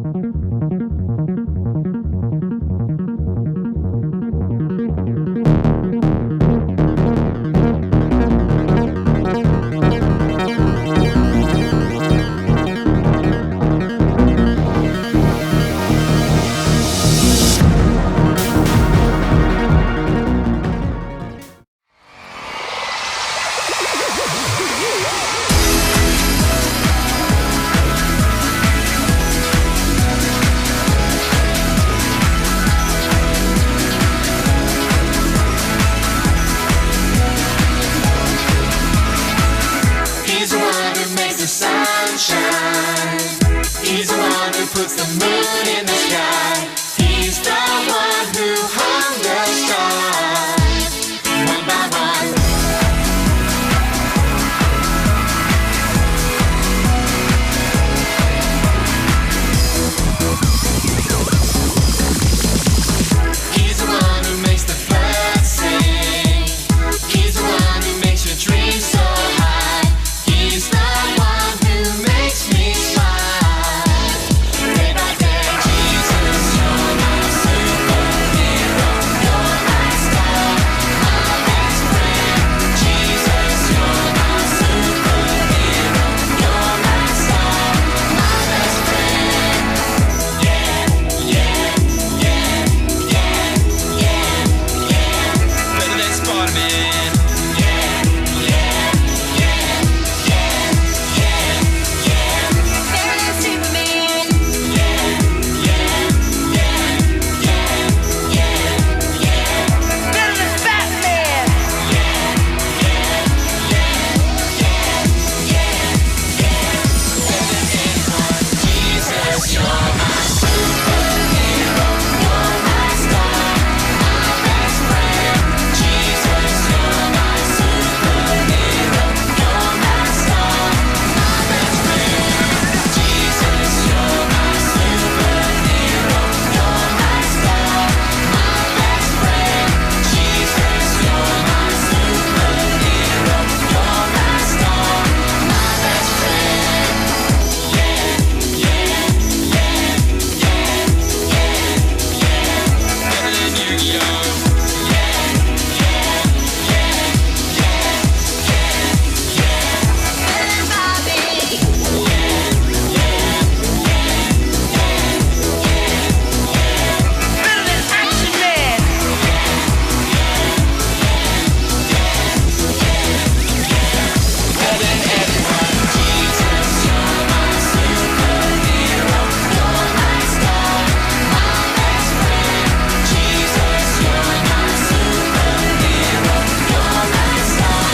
He's the one who makes the sun shine. He's the one who puts the moon in the sky. He's the one who hung the stars one by one. He's the one who makes the birds sing. He's the one who makes your dreams so high. He's the one who makes me smile. Day by day, Jesus, you're my superhero. You're my star, my best friend. Jesus, you're my superhero. You're my star, my best friend. Yeah, yeah, yeah, yeah, yeah, yeah. Better than Spider-Man. Yeah, yeah, yeah, yeah, yeah, yeah. Better than Superman. Yeah, yeah, yeah, yeah, yeah, yeah. Better than Batman. Yeah, yeah, yeah, yeah, yeah, yeah. Better than anyone. Jesus, you're my superhero. You're my star, my best friend. Jesus, you're my superhero. You're my star, my best friend. Jesus, you're my superhero. You're my star, my best friend. Jesus, you're my superhero. You're my star, my best friend. Yeah, yeah, yeah, yeah, yeah, yeah. Better than Yu-Gi-Oh! Yeah, yeah, yeah, yeah, yeah, yeah. Better than Bobby. Yeah, yeah, yeah, yeah, yeah, yeah. Better than Action Man. Yeah, yeah, yeah, yeah, yeah, yeah. Better than everyone. Jesus, you're my superhero. You're my star, my best friend. Jesus, you're my superhero. You're my star,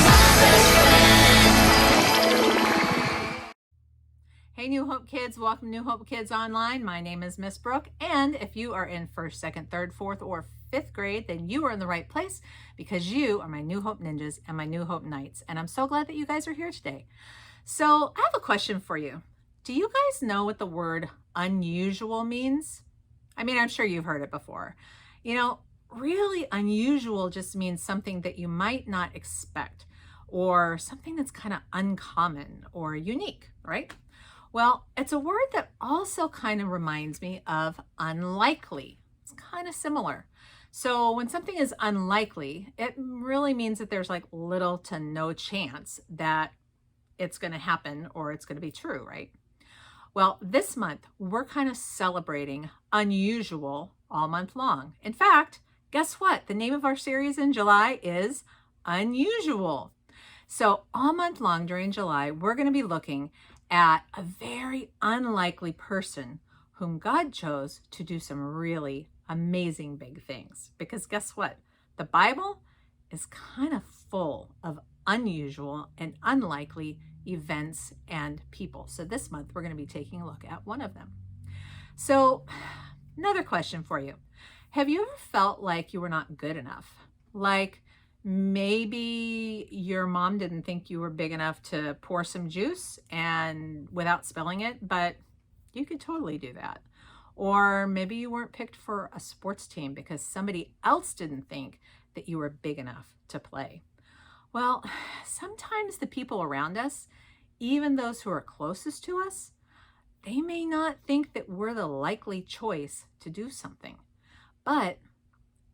my best friend. Hey, New Hope Kids, welcome to New Hope Kids Online. My name is Miss Brooke, and if you are in 1st, 2nd, 3rd, 4th, or 5th grade, then you are in the right place because you are my New Hope Ninjas and my New Hope Knights, and I'm so glad that you guys are here today. So I have a question for you. Do you guys know what the word unusual means? I mean, I'm sure you've heard it before. You know, really unusual just means something that you might not expect or something that's kind of uncommon or unique, right? Well, it's a word that also kind of reminds me of unlikely. It's kind of similar. So when something is unlikely, it really means that there's like little to no chance that it's going to happen or it's going to be true, right? Well, this month, we're kind of celebrating unusual all month long. In fact, guess what? The name of our series in July is Unusual. So all month long during July, we're going to be looking at a very unlikely person whom God chose to do some really amazing big things. Because guess what? The Bible is kind of full of unusual and unlikely events and people. So this month, we're going to be taking a look at one of them. So another question for you. Have you ever felt like you were not good enough? Like maybe your mom didn't think you were big enough to pour some juice and without spilling it, but you could totally do that. Or maybe you weren't picked for a sports team because somebody else didn't think that you were big enough to play. Well, sometimes the people around us, even those who are closest to us, they may not think that we're the likely choice to do something. But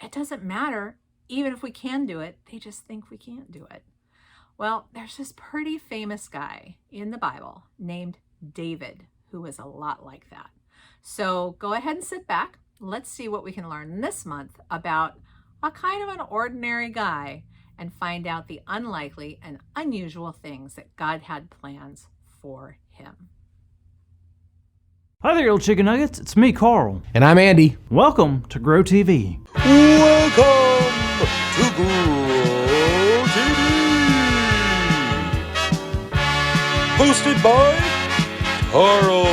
it doesn't matter. Even if we can do it, they just think we can't do it. Well, there's this pretty famous guy in the Bible named David who was a lot like that. So go ahead and sit back. Let's see what we can learn this month about a kind of an ordinary guy and find out the unlikely and unusual things that God had plans for him. Hi there, little chicken nuggets. It's me, Carl. And I'm Andy. Welcome to Grow TV. Welcome to Grow TV. Hosted by Carl.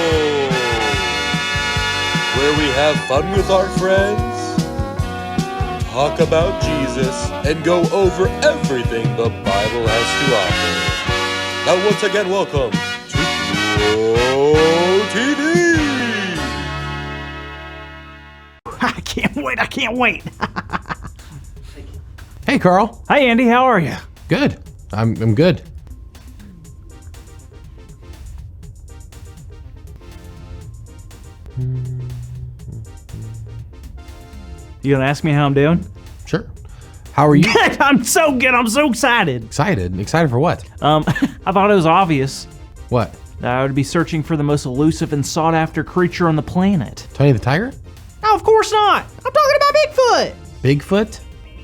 Where we have fun with our friends, talk about Jesus, and go over everything the Bible has to offer. Now once again, welcome to Grow TV. I can't wait. Hey, Carl. Hi, Andy. How are you? Good. I'm good. You gonna ask me how I'm doing? Sure. How are you? Good. I'm so good. I'm so excited. Excited? Excited for what? I thought it was obvious What? that I would be searching for the most elusive and sought-after creature on the planet. Tony the Tiger? No, of course not. I'm talking about Bigfoot. Bigfoot?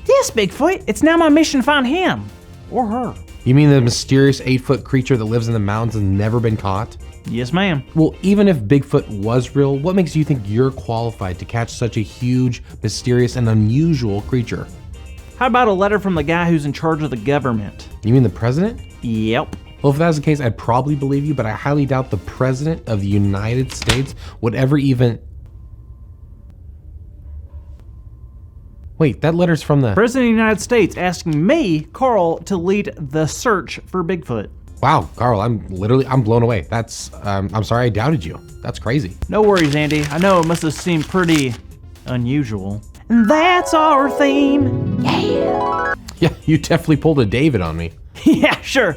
Yes, Bigfoot. It's now my mission to find him or her. You mean the mysterious 8-foot creature that lives in the mountains and never been caught? Yes, ma'am. Well, even if Bigfoot was real, what makes you think you're qualified to catch such a huge, mysterious, and unusual creature? How about a letter from the guy who's in charge of the government? You mean the president? Yep. Well, if that was the case, I'd probably believe you, but I highly doubt the president of the United States would ever even... Wait, that letter's from the... President of the United States asking me, Carl, to lead the search for Bigfoot. Wow, Carl, I'm blown away. That's, I'm sorry I doubted you. That's crazy. No worries, Andy. I know it must have seemed pretty unusual. And that's our theme. Yeah. Yeah, you definitely pulled a David on me. Yeah, sure.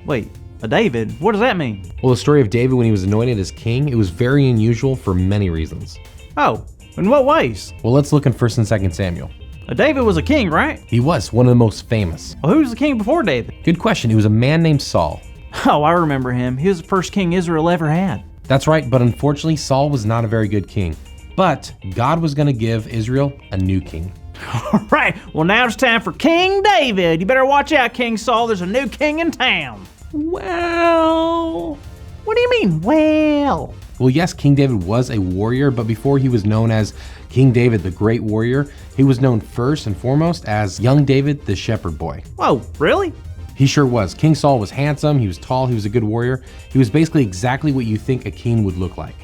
Wait, a David? What does that mean? Well, the story of David when he was anointed as king, it was very unusual for many reasons. Oh, in what ways? Well, let's look in 1st and 2nd Samuel. A David was a king, right? He was one of the most famous. Well, who was the king before David? Good question. He was a man named Saul. Oh, I remember him. He was the first king Israel ever had. That's right, but unfortunately, Saul was not a very good king. But God was going to give Israel a new king. All right, well, now it's time for King David. You better watch out, King Saul. There's a new king in town. Well, what do you mean, well? Well, yes, King David was a warrior, but before he was known as King David the Great Warrior, he was known first and foremost as Young David the Shepherd Boy. Whoa, really? He sure was. King Saul was handsome, he was tall, he was a good warrior. He was basically exactly what you think a king would look like.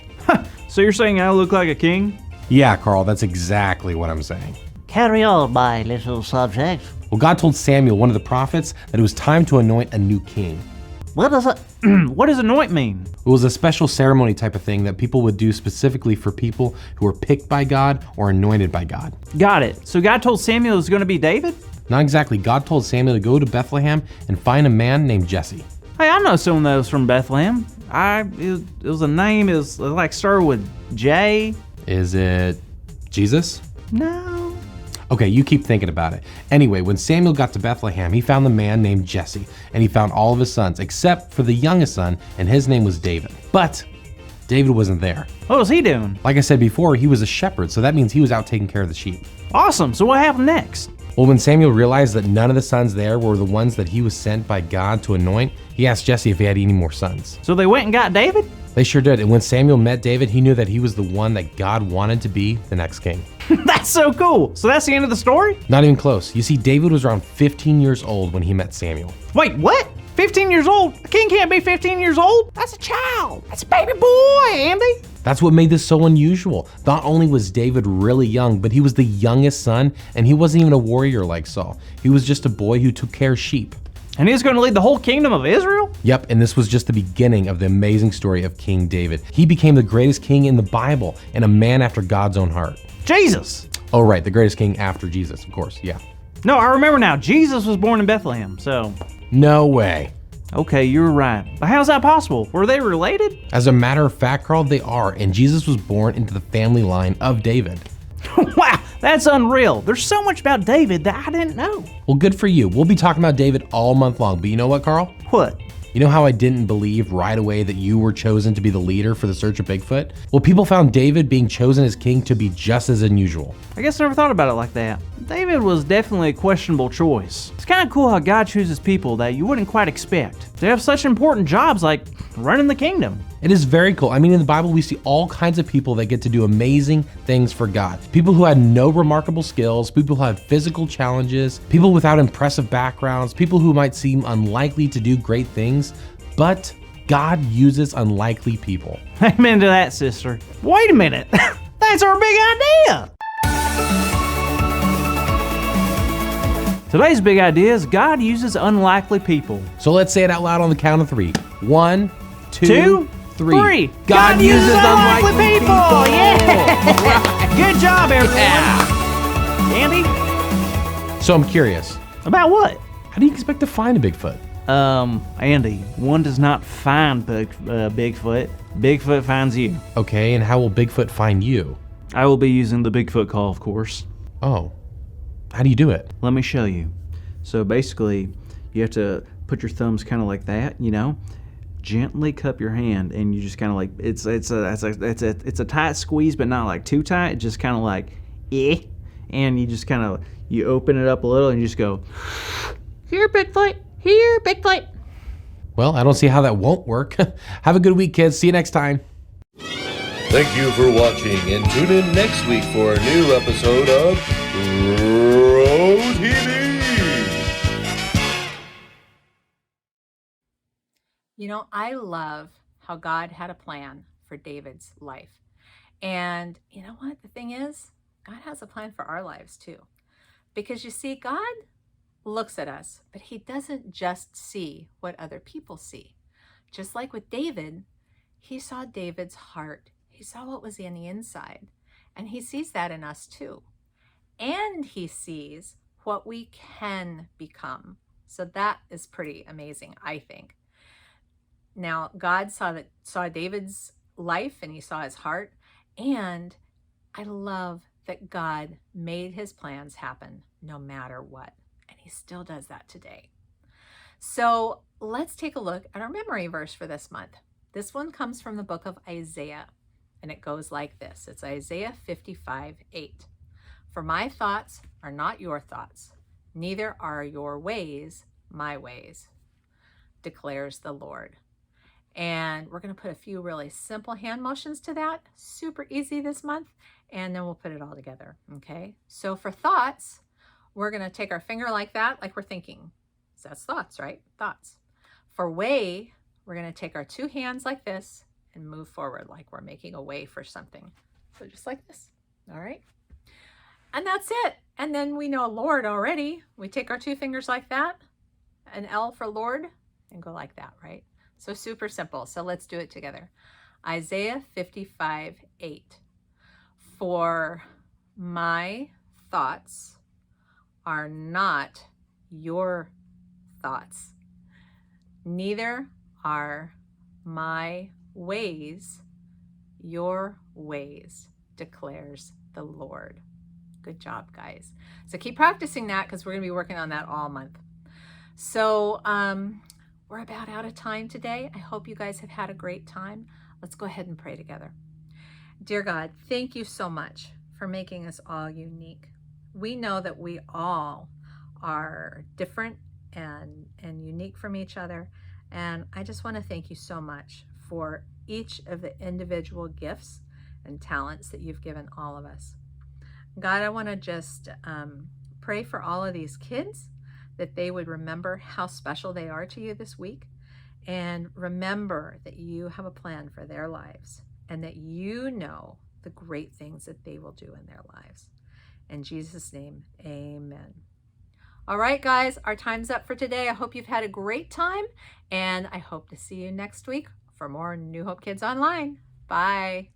So you're saying I look like a king? Yeah, Carl, that's exactly what I'm saying. Carry on, my little subject. Well, God told Samuel, one of the prophets, that it was time to anoint a new king. What does it? What does anoint mean? It was a special ceremony type of thing that people would do specifically for people who were picked by God or anointed by God. Got it. So God told Samuel it was going to be David? Not exactly. God told Samuel to go to Bethlehem and find a man named Jesse. Hey, I know someone that was from Bethlehem. It was a name, it was like started with J. Is it Jesus? No. Okay, you keep thinking about it. Anyway, when Samuel got to Bethlehem, he found the man named Jesse, and he found all of his sons, except for the youngest son, and his name was David. But David wasn't there. What was he doing? Like I said before, he was a shepherd, so that means he was out taking care of the sheep. Awesome. So what happened next? Well, when Samuel realized that none of the sons there were the ones that he was sent by God to anoint, he asked Jesse if he had any more sons. So they went and got David? They sure did, and when Samuel met David, he knew that he was the one that God wanted to be the next king. That's so cool. So that's the end of the story? Not even close. You see, David was around 15 years old when he met Samuel. Wait, what? 15 years old? A king can't be 15 years old? That's a child. That's a baby boy, Andy. That's what made this so unusual. Not only was David really young, but he was the youngest son, and he wasn't even a warrior like Saul. He was just a boy who took care of sheep. And he's going to lead the whole kingdom of Israel? Yep, and this was just the beginning of the amazing story of King David. He became the greatest king in the Bible and a man after God's own heart. Jesus. Oh, right, the greatest king after Jesus, of course, yeah. No, I remember now. Jesus was born in Bethlehem, so. No way. Okay, you're right. But how's that possible? Were they related? As a matter of fact, Carl, they are, and Jesus was born into the family line of David. Wow, that's unreal. There's so much about David that I didn't know. Well, good for you. We'll be talking about David all month long, but you know what, Carl? What? You know how I didn't believe right away that you were chosen to be the leader for the search of Bigfoot? Well, people found David being chosen as king to be just as unusual. I guess I never thought about it like that. David was definitely a questionable choice. It's kind of cool how God chooses people that you wouldn't quite expect to have such important jobs like running the kingdom. It is very cool. I mean, in the Bible, we see all kinds of people that get to do amazing things for God. People who had no remarkable skills, people who have physical challenges, people without impressive backgrounds, people who might seem unlikely to do great things, but God uses unlikely people. Amen to that, sister. Wait a minute. That's our big idea. Today's big idea is God uses unlikely people. So let's say it out loud on the count of 3. 1, 2, 3. God uses unlikely people. Yeah. Good job, everyone. Andy? So I'm curious, About what? how do you expect to find a Bigfoot? Andy, one does not find Bigfoot. Bigfoot finds you. Okay, and how will Bigfoot find you? I will be using the Bigfoot call, of course. Oh, how do you do it? Let me show you. So basically, you have to put your thumbs kind of like that, you know, gently cup your hand, and you just kind of like it's a tight squeeze, but not like too tight. Just kind of like and you just kind of you open it up a little, and you just go, "Here, Bigfoot. Here, Bigfoot." Well, I don't see how that won't work. Have a good week, kids. See you next time. Thank you for watching, and tune in next week for a new episode of Pro TV. You know, I love how God had a plan for David's life. And you know what? The thing is, God has a plan for our lives too. Because you see, God looks at us, but he doesn't just see what other people see. Just like with David, he saw David's heart. He saw what was in the inside. And he sees that in us too. And he sees what we can become. So that is pretty amazing, I think. Now, God saw David's life, and he saw his heart. And I love that God made his plans happen no matter what. And he still does that today. So let's take a look at our memory verse for this month. This one comes from the book of Isaiah, and it goes like this. It's Isaiah 55:8. For my thoughts are not your thoughts, neither are your ways my ways, declares the Lord. And we're going to put a few really simple hand motions to that. Super easy this month. And then we'll put it all together. Okay. So for thoughts, we're going to take our finger like that, like we're thinking. So that's thoughts, right? Thoughts. For way, we're going to take our 2 hands like this and move forward like we're making a way for something. So just like this. All right. And that's it. And then we know Lord already. We take our 2 fingers like that, an L for Lord, and go like that, right? So super simple. So let's do it together. Isaiah 55:8. For my thoughts are not your thoughts, neither are my ways your ways, declares the Lord. Good job, guys. So keep practicing that, because we're going to be working on that all month. So we're about out of time today. I hope you guys have had a great time. Let's go ahead and pray together. Dear God, thank you so much for making us all unique. We know that we all are different and unique from each other. And I just want to thank you so much for each of the individual gifts and talents that you've given all of us. God, I want to just pray for all of these kids, that they would remember how special they are to you this week, and remember that you have a plan for their lives, and that you know the great things that they will do in their lives. In Jesus' name, amen. All right, guys, our time's up for today. I hope you've had a great time, and I hope to see you next week for more New Hope Kids Online. Bye.